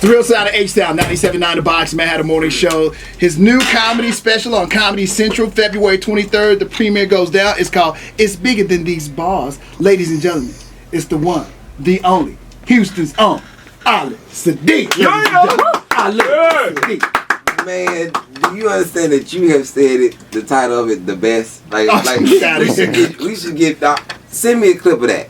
the real sound of H-Town, 97.9 The Box, Madd Hatta Morning Show. His new comedy special on Comedy Central, February 23rd. The premiere goes down. It's called It's Bigger Than These Bars. Ladies and gentlemen, it's the one, the only, Houston's own, Ali Siddiq. Ali Siddiq. Man, do you understand that you have said it, the title of it, the best? Like we should get. Send me a clip of that.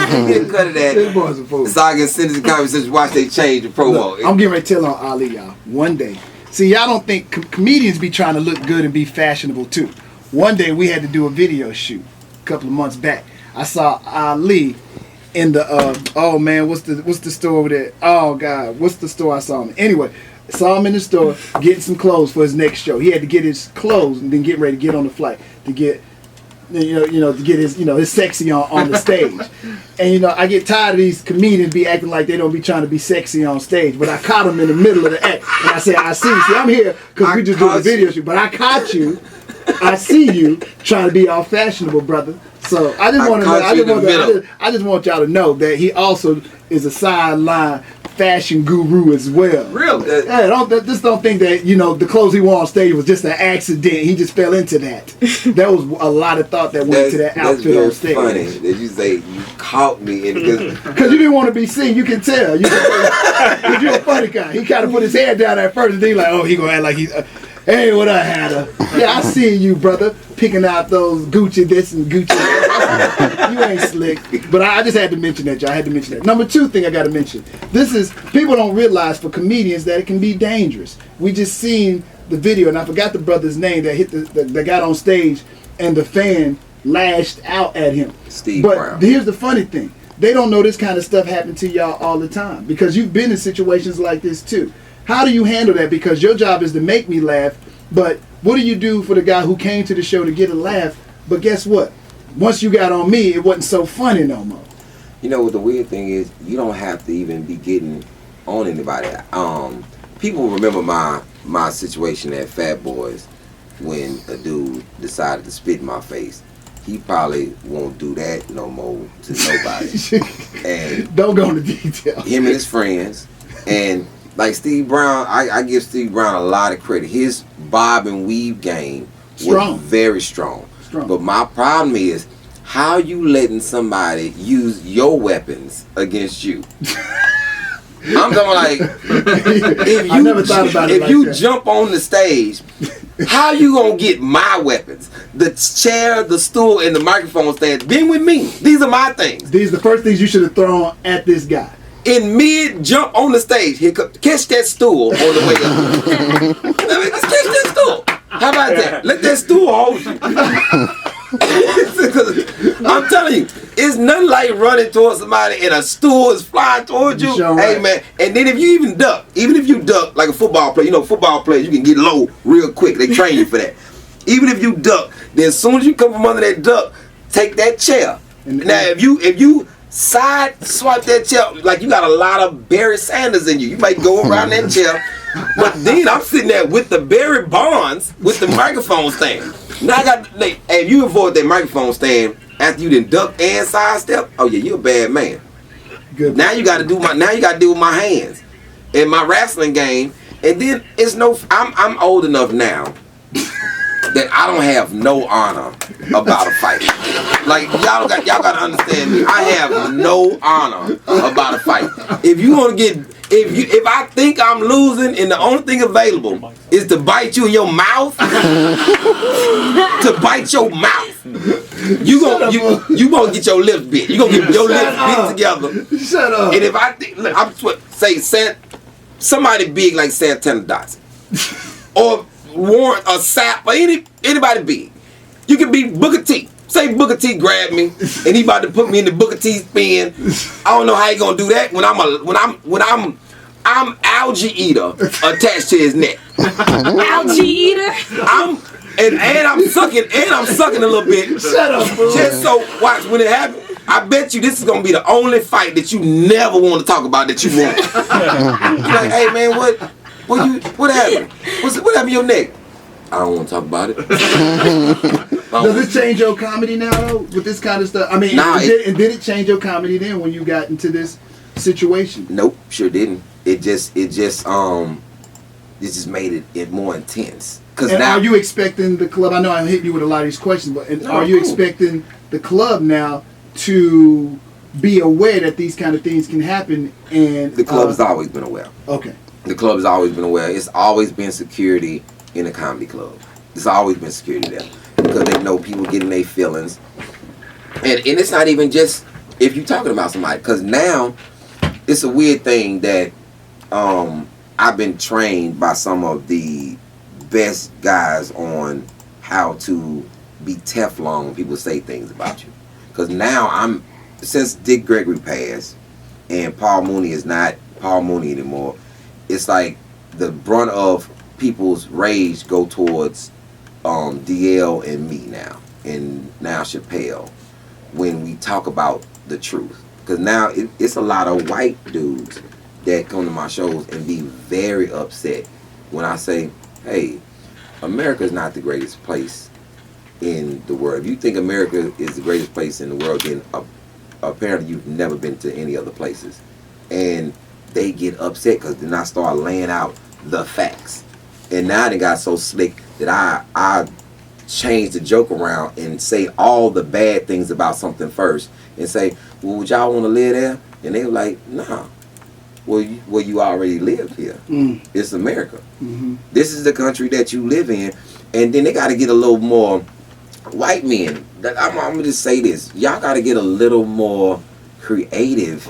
Send me a cut of that. So I can send it to conversation. Watch they change the promo. Look, I'm getting ready to tell on Ali, y'all. One day, see, y'all don't think comedians be trying to look good and be fashionable too. One day we had to do a video shoot a couple of months back. I saw Ali in the oh man, what's the store over there? Oh God, what's the store I saw him in? Anyway, saw him in the store getting some clothes for his next show. He had to get his clothes and then get ready to get on the flight to get to get his his sexy on the stage. And I get tired of these comedians be acting like they don't be trying to be sexy on stage. But I caught him in the middle of the act and I said, see, I'm here because we just doing a video shoot. But I caught you. I see you trying to be all fashionable, brother. So I just want y'all to know that he also is a sideline fashion guru as well. Really? Yeah, just don't think that the clothes he wore on stage was just an accident. He just fell into that. There was a lot of thought that went into that outfit on stage. That's funny that you say you caught me because you didn't want to be seen. You can tell. You're a funny guy. He kind of put his head down at first, and then he gonna act like he's. Hey, what up, Hatta? Yeah, I see you, brother, picking out those Gucci this and Gucci that. You ain't slick. But I just had to mention that, y'all. I had to mention that. Number two thing I got to mention. People don't realize for comedians that it can be dangerous. We just seen the video, and I forgot the brother's name that got on stage, and the fan lashed out at him. Steve Brown. But here's the funny thing. They don't know this kind of stuff happen to y'all all the time because you've been in situations like this too. How do you handle that? Because your job is to make me laugh, but what do you do for the guy who came to the show to get a laugh? But guess what? Once you got on me, it wasn't so funny no more. What the weird thing is, you don't have to even be getting on anybody. People remember my situation at Fat Boys when a dude decided to spit in my face. He probably won't do that no more to nobody. And don't go into detail. Him and his friends and. Like Steve Brown, I give Steve Brown a lot of credit. His bob and weave game was very strong. But my problem is, how you letting somebody use your weapons against you? I'm talking like, if you jump on the stage, how you gonna get my weapons? The chair, the stool, and the microphone stand. Been with me. These are my things. These are the first things you should have thrown at this guy. In mid jump on the stage, catch that stool on the way up. Let's catch that stool. How about that? Let that stool hold you. I'm telling you, it's nothing like running towards somebody and a stool is flying towards you. Hey man, and then if you even if you duck like a football player, football players, you can get low real quick. They train you for that. Even if you duck, then as soon as you come from under that duck, take that chair. Now if you side swipe that chair like you got a lot of Barry Sanders in you. You might go around that chair, but then I'm sitting there with the Barry Bonds with the microphone stand. Now if you avoid that microphone stand after you done duck and sidestep, oh yeah, you're a bad man. Good. Now you got to deal with my hands and my wrestling game, and then I'm old enough now that I don't have no honor about a fight. Like y'all got to understand me. I have no honor about a fight. If I think I'm losing and the only thing available is to bite you in your mouth, to bite your mouth, you gonna get your lips bit. You gonna get your lips bit together. Shut up. And if I think somebody big like Santana Dotson or Warren or Sapp or anybody big. You can be Booker T. Say Booker T grabbed me and he about to put me in the Booker T spin. I don't know how he gonna do that when I'm algae eater attached to his neck. Algae eater? I'm sucking a little bit. Shut up, bro. Just so watch when it happens. I bet you this is gonna be the only fight that you never want to talk about that you want. You're like, hey man, what happened? What happened to your neck? I don't want to talk about it. Does it change your comedy now, though, with this kind of stuff? I mean, did it change your comedy then when you got into this situation? Nope, sure didn't. it just made it more intense. Cause and now, are you expecting the club? I know I'm hitting you with a lot of these questions, but are you expecting the club now to be aware that these kind of things can happen? And the club has always been aware. Okay. The club has always been aware. It's always been security in a comedy club. There's always been security there because they know people getting their feelings, and it's not even just if you're talking about somebody. Because now it's a weird thing that I've been trained by some of the best guys on how to be Teflon when people say things about you. Because now since Dick Gregory passed and Paul Mooney is not Paul Mooney anymore, it's like the brunt of people's rage go towards DL and me now, and now Chappelle, when we talk about the truth. Because now it's a lot of white dudes that come to my shows and be very upset when I say, hey, America is not the greatest place in the world. If you think America is the greatest place in the world, then apparently you've never been to any other places. And they get upset because then I start laying out the facts. And now they got so slick that I change the joke around and say all the bad things about something first and say, well, would y'all want to live there? And they were like, nah. Well, you already live here. It's America. Mm-hmm. This is the country that you live in. And then they got to get a little more, white men, I'm going to just say this. Y'all got to get a little more creative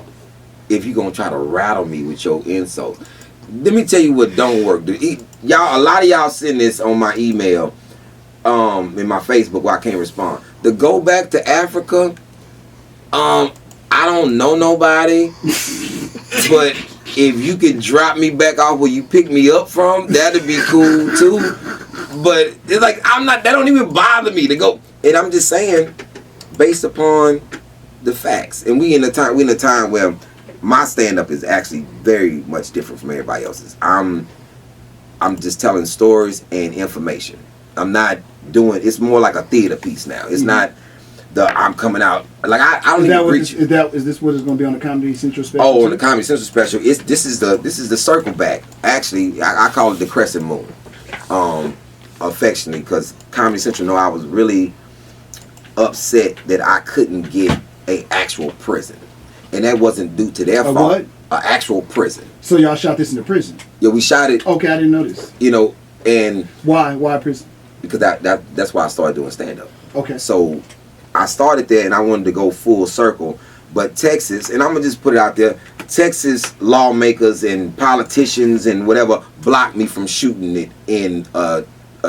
if you're going to try to rattle me with your insults. Let me tell you what don't work. Y'all, a lot of y'all send this on my email, in my Facebook where I can't respond. To go back to Africa, I don't know nobody, but if you could drop me back off where you picked me up from, that'd be cool too. But it's like that don't even bother me to go. And I'm just saying, based upon the facts, and we in a time where my stand-up is actually very much different from everybody else's. I'm just telling stories and information. I'm not doing. It's more like a theater piece now. It's not I'm coming out like I don't even reach. Is this what is going to be on the Comedy Central special? Oh, on the Comedy Central special. This is the circle back. Actually, I call it the crescent moon, affectionately, because Comedy Central know I was really upset that I couldn't get a actual prison. And that wasn't due to their fault. What? An actual prison. So y'all shot this in the prison? Yeah, we shot it. Okay, I didn't know this. And why prison? Because that's why I started doing stand-up. Okay. So I started there and I wanted to go full circle. But Texas, and I'm going to just put it out there, Texas lawmakers and politicians and whatever blocked me from shooting it in a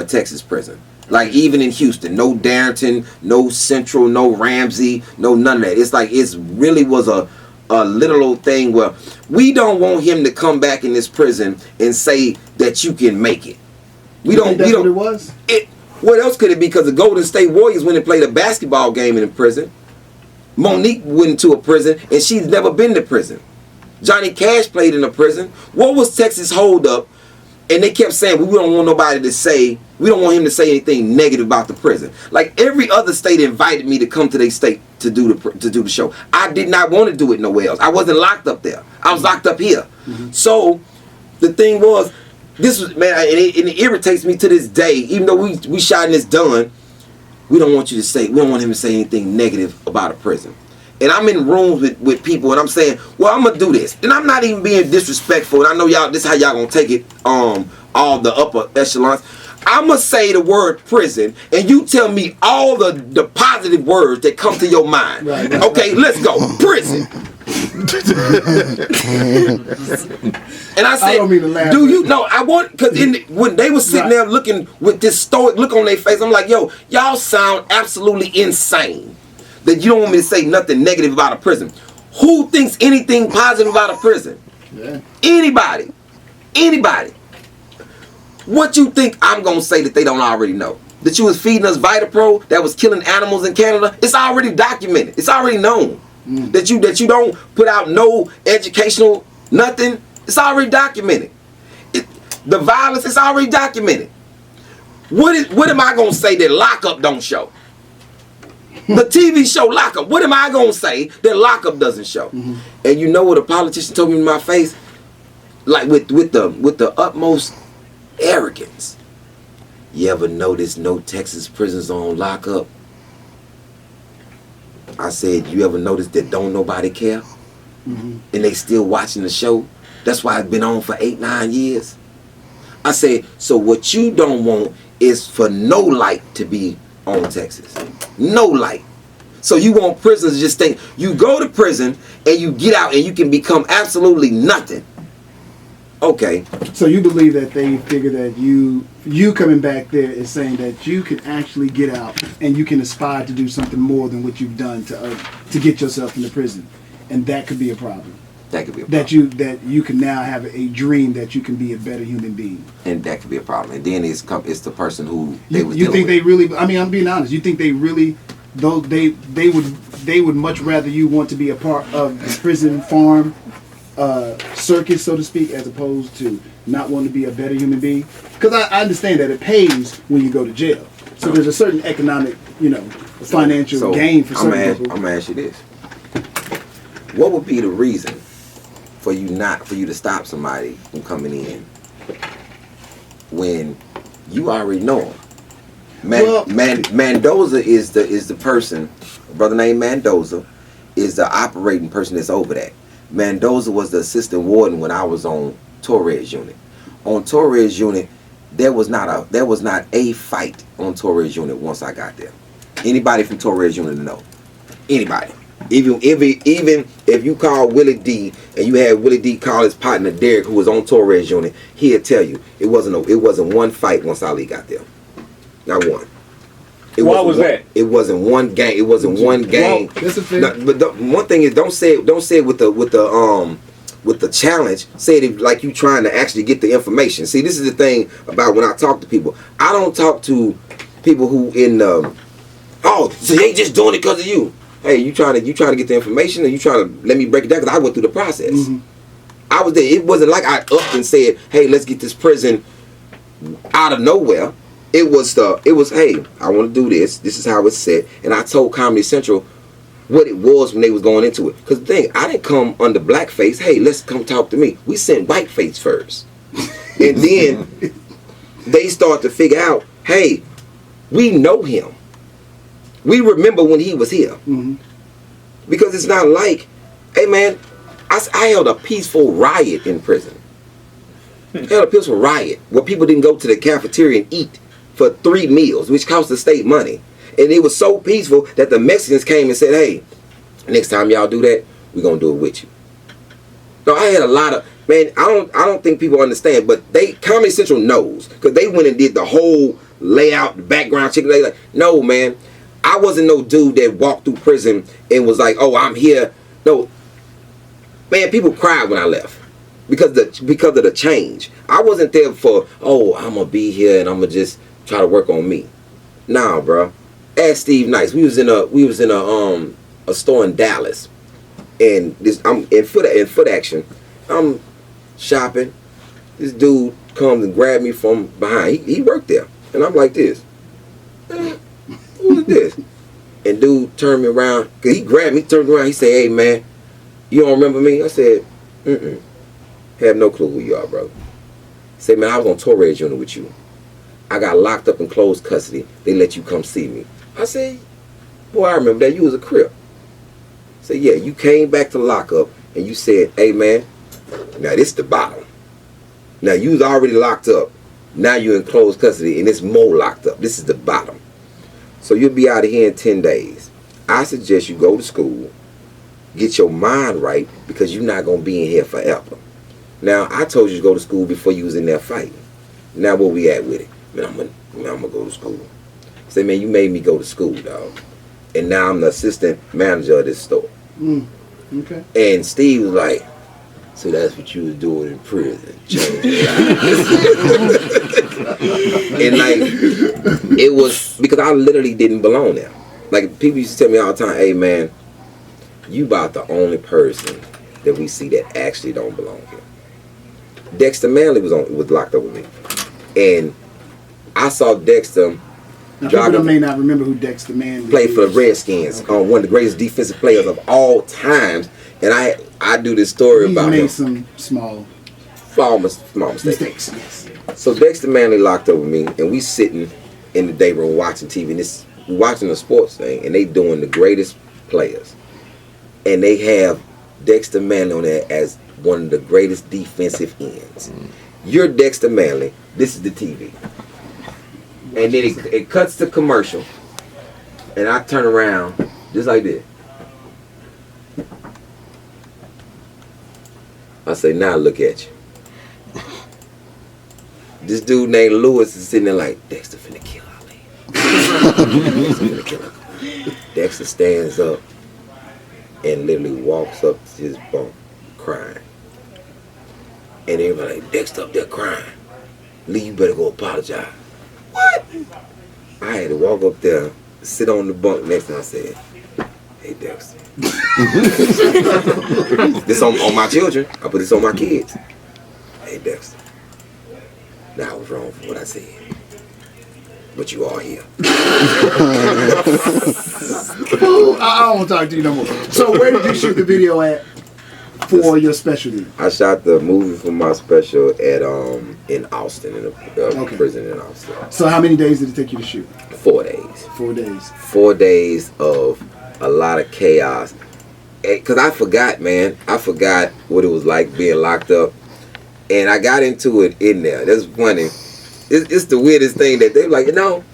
Texas prison. Like even in Houston, no Darrington, no Central, no Ramsey, no none of that. It's like it really was a literal thing where we don't want him to come back in this prison and say that you can make it. What it was? What else could it be? Because the Golden State Warriors went and played a basketball game in a prison. Monique went into a prison and she's never been to prison. Johnny Cash played in a prison. What was Texas hold up? And they kept saying, we don't want nobody to say, we don't want him to say anything negative about the prison. Like every other state invited me to come to their state to do the show. I did not want to do it nowhere else. I wasn't locked up there. I was locked up here. Mm-hmm. So the thing was, this was, man, and it irritates me to this day, even though we shot and it's done, we don't want him to say anything negative about a prison. And I'm in rooms with people and I'm saying, well, I'm going to do this. And I'm not even being disrespectful. And I know y'all, this is how y'all going to take it, all the upper echelons. I'm going to say the word prison and you tell me all the positive words that come to your mind. Right, okay, right. Let's go. Prison. And I said, I don't mean to laugh, do you know? I want, because when they were sitting there looking with this stoic look on their face, I'm like, yo, y'all sound absolutely insane. That you don't want me to say nothing negative about a prison. Who thinks anything positive about a prison? Yeah. Anybody. What you think I'm going to say that they don't already know? That you was feeding us Vitapro that was killing animals in Canada? It's already documented. It's already known. That you don't put out no educational nothing. It's already documented. The violence is already documented. What am I going to say that Lockup don't show? The TV show Lockup. What am I going to say that Lockup doesn't show? Mm-hmm. And you know what a politician told me in my face? like with the utmost arrogance. You ever notice no Texas prisons on lockup? I said, you ever notice that don't nobody care? And they still watching the show? That's why it's been on for 8-9 years. I said, so what you don't want is for no light to be on Texas. No light. So you want prisoners to just think, you go to prison and you get out and you can become absolutely nothing. Okay. So you believe that they figure that you coming back there is saying that you can actually get out and you can aspire to do something more than what you've done to get yourself into prison, and that could be a problem. That could be a problem. That you can now have a dream that you can be a better human being. And that could be a problem. And then it's the person who you think they really? I mean, I'm being honest. You think they really? Though they would much rather you want to be a part of the prison farm circus, so to speak, as opposed to not wanting to be a better human being? Because I understand that it pays when you go to jail. So there's a certain economic, financial gain for certain people. I'm gonna ask you this: what would be the reason for you to stop somebody from coming in when you already know them? Mendoza is the person, a brother named Mendoza is the operating person that's over that. Mendoza was the assistant warden when I was on Torres unit. On Torres unit, there was not a fight on Torres unit once I got there. Anybody from Torres unit know? Anybody. Even if you call Willie D and you had Willie D call his partner Derek, who was on Torres unit, he'll tell you it wasn't one fight once Ali got there. Not one. Why was that? It wasn't one gang. It wasn't one gang. Well, that's a fair. But the one thing is, don't say it with the challenge. Say it like you trying to actually get the information. See, this is the thing about when I talk to people. I don't talk to people who so they just doing it because of you. Hey, you trying to get the information, and you trying to let me break it down because I went through the process. I was there. It wasn't like I upped and said, hey, let's get this prison out of nowhere. It was hey, I want to do this. This is how it's set. And I told Comedy Central what it was when they was going into it. Because the thing, I didn't come under blackface. Hey, let's come talk to me. We sent whiteface first. And then they start to figure out, hey, we know him. We remember when he was here. Because it's not like, hey man, I held a peaceful riot in prison. I held a peaceful riot where people didn't go to the cafeteria and eat for 3 meals, which cost the state money. And it was so peaceful that the Mexicans came and said, hey, next time y'all do that, we're going to do it with you. So I had a lot of, man, I don't think people understand, but Comedy Central knows, because they went and did the whole layout, the background check. They like, no, man, I wasn't no dude that walked through prison and was like, oh, I'm here. No, man, people cried when I left. Because of the change. I wasn't there for, oh, I'm going to be here and I'm going to just try to work on me. Nah, bro. Ask Steve Nice. We was in a store in Dallas. And I'm in foot action. I'm shopping. This dude comes and grabs me from behind. He worked there. And I'm like this. Who is this? And dude turned me around. Cause he grabbed me, turned around. He said, hey, man, you don't remember me? I said, have no clue who you are, bro. Say, man, I was on Torres unit with you. I got locked up in closed custody. They let you come see me. I said, boy, I remember that. You was a Crip. Say, yeah, you came back to lockup and you said, hey, man, now this the bottom. Now you was already locked up. Now you're in closed custody and it's more locked up. This is the bottom. So you'll be out of here in 10 days. I suggest you go to school, get your mind right, because you're not going to be in here forever. Now, I told you to go to school before you was in there fighting. Now, where we at with it? Man, I'm gonna go to school. Say, man, you made me go to school, dog. And now I'm the assistant manager of this store. Okay. And Steve was like, so that's what you was doing in prison. And like, it was because I literally didn't belong there. Like, people used to tell me all the time, hey, man, you about the only person that we see that actually don't belong here. Dexter Manley was locked up with me, and I saw Dexter. Now, people may not remember who Dexter Manley played for the Redskins. Okay. One of the greatest defensive players of all times. And I do this story about him. He's made some small small mistake. Mistakes, yes. So Dexter Manley locked up with me, and we sitting in the day room watching TV, and we watching the sports thing, and they doing the greatest players, and they have Dexter Manley on there as one of the greatest defensive ends. You're Dexter Manley. This is the TV, and then it cuts to commercial, and I turn around just like this. I say, now look at you. This dude named Lewis is sitting there like, Dexter finna kill Ali. Dexter finna kill him. Dexter stands up and literally walks up to his bunk crying. And everybody like, Dexter up there crying. Lee, you better go apologize. What? I had to walk up there, sit on the bunk next to him, and I said, hey Dexter. This on my children. I put this on my kids. Hey Dexter. Now I was wrong for what I said. But you are here. I don't want to talk to you no more. So where did you shoot the video at for your specialty? I shot the movie for my special at in Austin, in a prison in Austin. So how many days did it take you to shoot? 4 days. 4 days. 4 days of a lot of chaos. Because I forgot, man. I forgot what it was like being locked up. And I got into it in there. That's funny. It's the weirdest thing that they're like, no.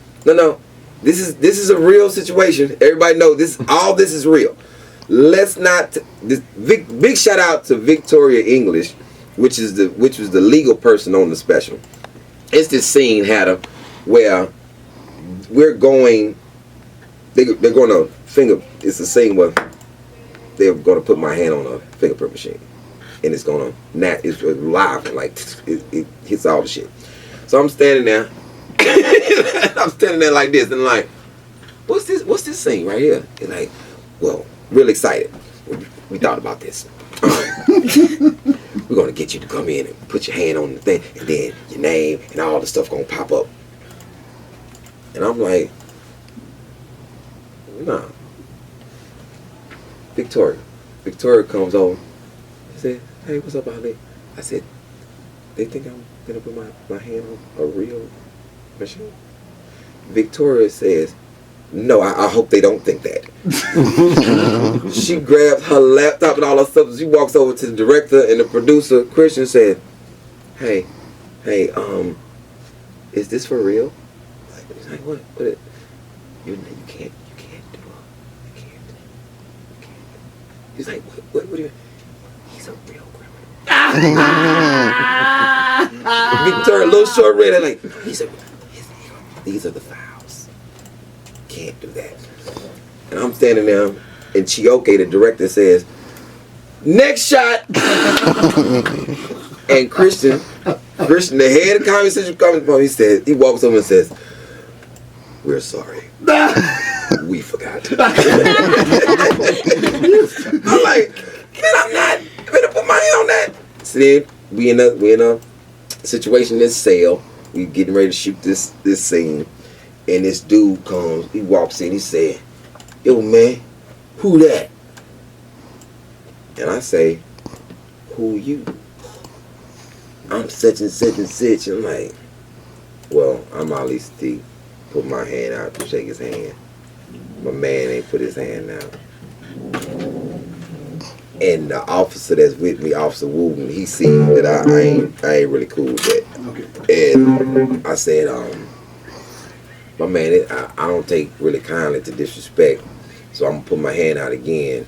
This is a real situation. Everybody know this. All this is real. Let's not. Big shout out to Victoria English, which was the legal person on the special. It's this scene, Hatta, where we're going. They're going to finger. It's the scene where they're going to put my hand on a fingerprint machine. And it's gonna it's live and like it hits all the shit. So I'm standing there, I'm standing there like this, and like, what's this scene right here? And like, well, real excited. We thought about this. We're gonna get you to come in and put your hand on the thing, and then your name and all the stuff gonna pop up. And I'm like, nah. Victoria comes over. Said, hey, what's up, Ali? I said, they think I'm gonna put my hand on a real machine? Victoria says, no, I hope they don't think that. She grabs her laptop and all her stuff. She walks over to the director and the producer, Christian, said, hey, is this for real? He's like, what? You can't do it. You can't. He's like, what do you? He's a real criminal. Victoria, a little short red, like, these are the files. Can't do that. And I'm standing there, and Chioke, the director, says, next shot. And Christian, the head of Comedy Central Comedy Department, he walks over and says, we're sorry. We forgot. I'm like, man, I'm not gonna put my hand on that. So then we in a situation in this cell. We getting ready to shoot this scene, and this dude comes. He walks in. He said, "Yo, man, who that?" And I say, "Who you?" I'm such and such and such. I'm like, "Well, I'm Ali Siddiq." Put my hand out to shake his hand. My man ain't put his hand out. And the officer that's with me, Officer Wooten, he seen that I ain't really cool with that. Okay. And I said, my man, I don't take really kindly to disrespect, so I'm gonna put my hand out again.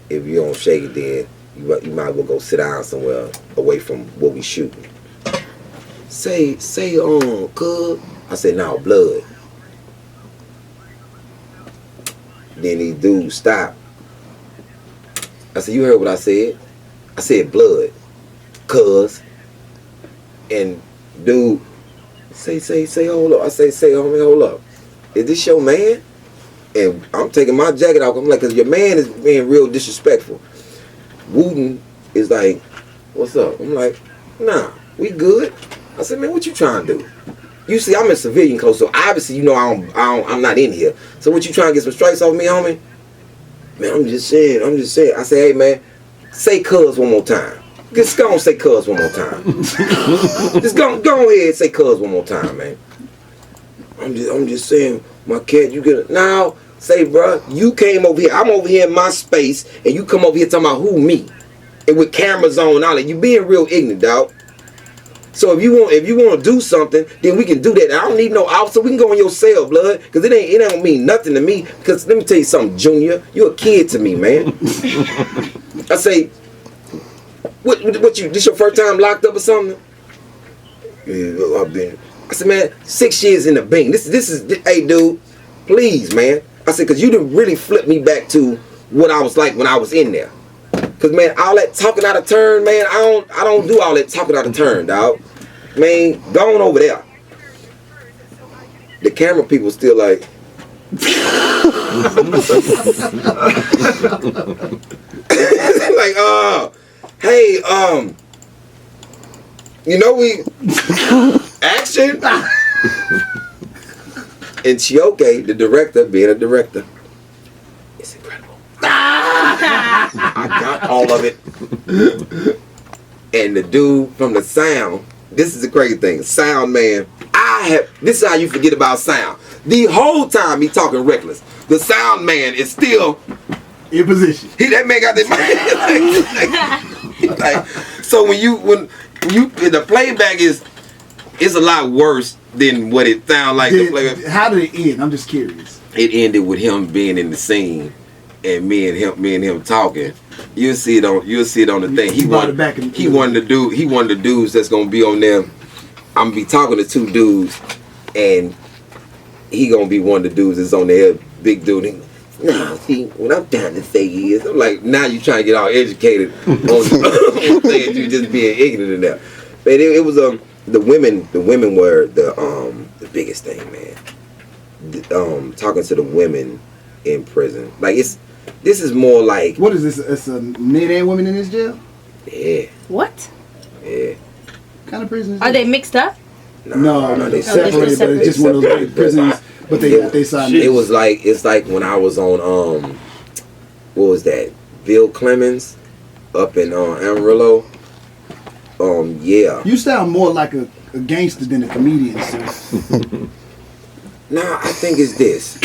If you don't shake it, then you might as well go sit down somewhere away from what we shooting. Say, cuz. I said, no, blood. Then these dudes stopped. I said, you heard what I said? I said blood. Cuz. And dude, say, hold up. I say, homie, hold up. Is this your man? And I'm taking my jacket off. I'm like, cause your man is being real disrespectful. Wooten is like, what's up? I'm like, nah, we good. I said, man, what you trying to do? You see, I'm in civilian clothes, so obviously you know I'm not in here. So what you trying to get some strikes off me, homie? Man, I'm just saying. I say, hey man, say cuz one more time. Just go and say cuz one more time. Just go ahead and say cuz one more time, man. I'm just saying, my cat, you get it. Now, say, bruh, you came over here. I'm over here in my space, and you come over here talking about who, me. And with cameras on and all that. You being real ignorant, dog. So if you want to do something, then we can do that. I don't need no officer. We can go in your cell, blood, because it don't mean nothing to me. Because let me tell you something, Junior, you're a kid to me, man. I say, what you? This your first time locked up or something? Yeah, I've been. I said, man, 6 years in the bank. This is, hey, dude, please, man. I said, because you done really flipped me back to what I was like when I was in there. Because, man, all that talking out of turn, man, I don't do all that talking out of turn, dog. Man, go on over there. The camera people still like, like, hey, you know we action. And Chioke, the director, being a director, it's incredible. I got all of it. And the dude from the sound, this is the crazy thing, sound man. This is how you forget about sound. The whole time he talking reckless. The sound man is still in position. That man got that man. like, so when you the playback is a lot worse than what it sound like. The playback. How did it end? I'm just curious. It ended with him being in the scene and me and him talking. You'll see it on the thing. He one of the dudes that's gonna be on there. I'm gonna be talking to two dudes, and he gonna be one of the dudes that's on there, big dude. Nah, see, what I'm trying to say is, I'm like, now you trying to get all educated on saying you just being ignorant in there. But it was the women were the biggest thing, man. Talking to the women in prison, like this is more like, what is this? It's a men and women in this jail. Yeah. What? Yeah. What kind of prison is Are this? they mixed up? No, they separated, but it's just one of those big prisons. But they signed. It's like when I was on what was that? Bill Clemens up in Amarillo. Yeah. You sound more like a gangster than a comedian, sir. Nah, I think it's this.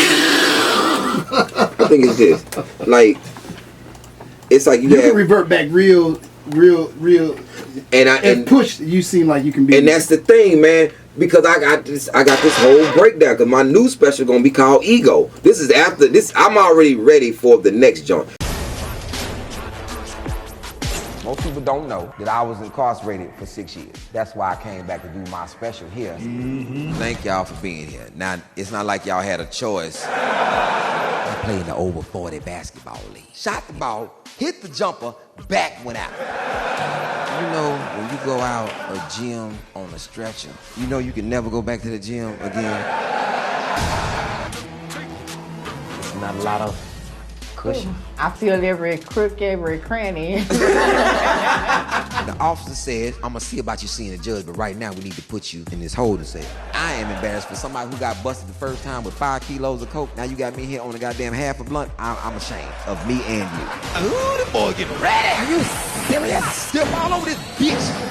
Like, it's like you can revert back real. And push. You seem like you can be. And that's the thing, man. Because I got this whole breakdown. Because my new special gonna be called Ego. This is after this. I'm already ready for the next joint. Most people don't know that I was incarcerated for 6 years. That's why I came back to do my special here. Mm-hmm. Thank y'all for being here. Now, it's not like y'all had a choice. I played in the over 40 basketball league. Shot the ball, hit the jumper, back went out. You know, when you go out a gym on a stretcher, you know you can never go back to the gym again. It's not a lot of cushion. I feel every crook, every cranny. The officer said, I'm gonna see about you seeing the judge, but right now we need to put you in this holding cell. I am embarrassed for somebody who got busted the first time with 5 kilos of coke. Now you got me here on a goddamn half a blunt. I'm ashamed of me and you. Ooh, the boy getting ready. Are you serious? Step all over this bitch.